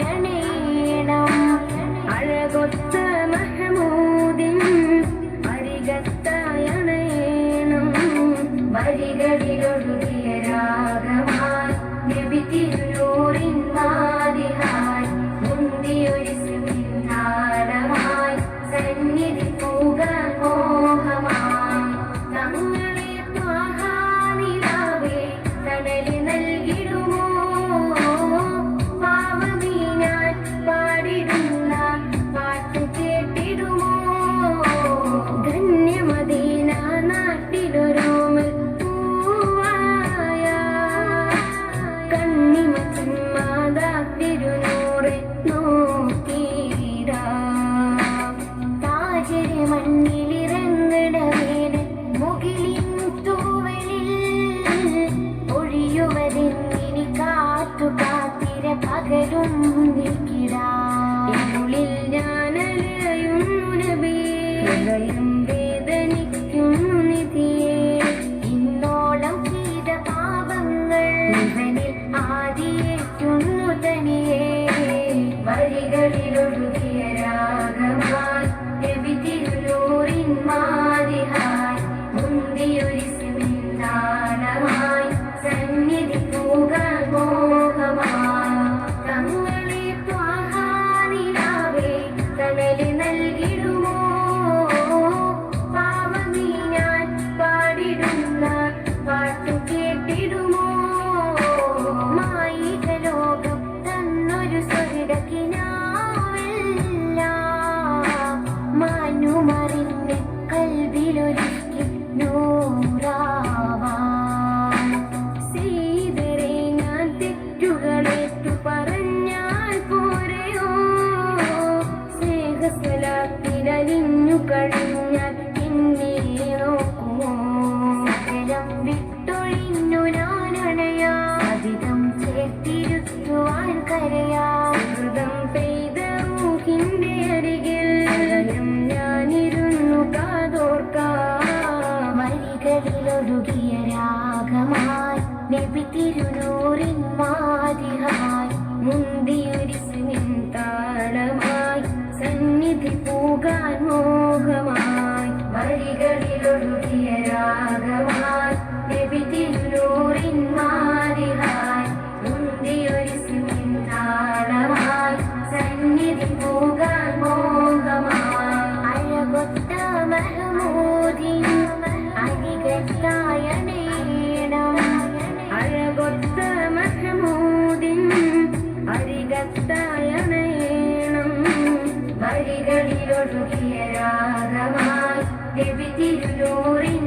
അരികത്തായണേണം അഴകൊത്ത മഹമൂദിൻ അരികത്തായണേണം വരികളിലൊഴുകിയ രാഗമായി നബി തിരുനൂറിൻ മാതിഹായി മുന്തിയൊരു സിംഹാടമായി സന്നിധി പോകാൻ മോഹമായി തങ്ങളെ ത്വാഹാനിലാവേ തണല് നൽകിടുമോ പാവമീ ഞാൻ പാടിടുന്ന പാട്ടു കേട്ടിടുമോ ധന്യമദീന നാട്ടിലൊരോമൽ പൂവായ കണ്ണിമ ചുമ്മാതാ തിരുനൂറെ നോക്കിയിടാ താജര് മണ്ണിലിറങ്ങിടവേന് മുകിലിൻ തൂവലിൽ ഒഴിയുവതെന്നിനി കാത്തു കാത്തിര പകലും നിൽക്കിടാനുള്ളിൽ ഞാനലയുന്നു നബിയേ ഹൃദയം വേദനിക്കുന്നു നിധിയേ ഇന്നോളം ചെയ്ത പാപങ്ങൾ ഇവനിൽ ആദിയേറ്റുന്നു തനിയേ വരികളിലൊഴുകിയ രാഗമായി നബി തിരുനൂറിൻ മാതിഹായി മുന്തിയൊരു സിംഹാടമായി സന്നിധി പോകാൻ മോഹമായി തങ്ങളെ ത്വാഹാനിലാവേ തണല് നൽകിടുമോ പാവമീ ഞാൻ പാടിടുന്ന പാട്ടു കേട്ടിടുമോ മായിക ലോകം തന്നൊരു സ്വർഗ്ഗക്കിനാവല്ല മാനുമറിഞ്ഞ് കൽബിലൊരുക്കി നൂറാവാൻ സീതരെ ഞാൻ തെറ്റുകളേറ്റു പറഞ്ഞാൽ പോരെയോ സ്നേഹസ്ഥലത്തിലലിഞ്ഞു കഴിഞ്ഞാൽ എന്നെ നോക്കുമോ സകലം വിട്ടൊഴിഞ്ഞു ഞാനണയാ അധികം ചേർത്തിരുത്തുവാൻ കരയാ ഹൃദം പെയ്ത റൂഹിന്റെ അരികിൽ ഞാനിരുന്നു കാതോർക്കാം വരികളിലൊഴുകിയ രാഗമായി നബി തിരുനൂറിൻ മാതിഹായി മുന്തിയൊരു താളമായി സന്നിധി പോകാൻ മോഹമായി വരികളിലൊഴുകിയ രാഗമായി നബി തിരുനൂറിൻ മാതിഹായി മുന്തിയൊരു താളമായി സന്നിധി പോകാൻ മോഹമായി അഴകൊത്ത മഹമൂദിൻ അരികത്തായണേണം അഴകൊത്ത മഹമൂദിൻ അരികത്തായണേണം വരികളിലൊഴുകിയ രാഗമായി നബി തിരുനൂറിൻ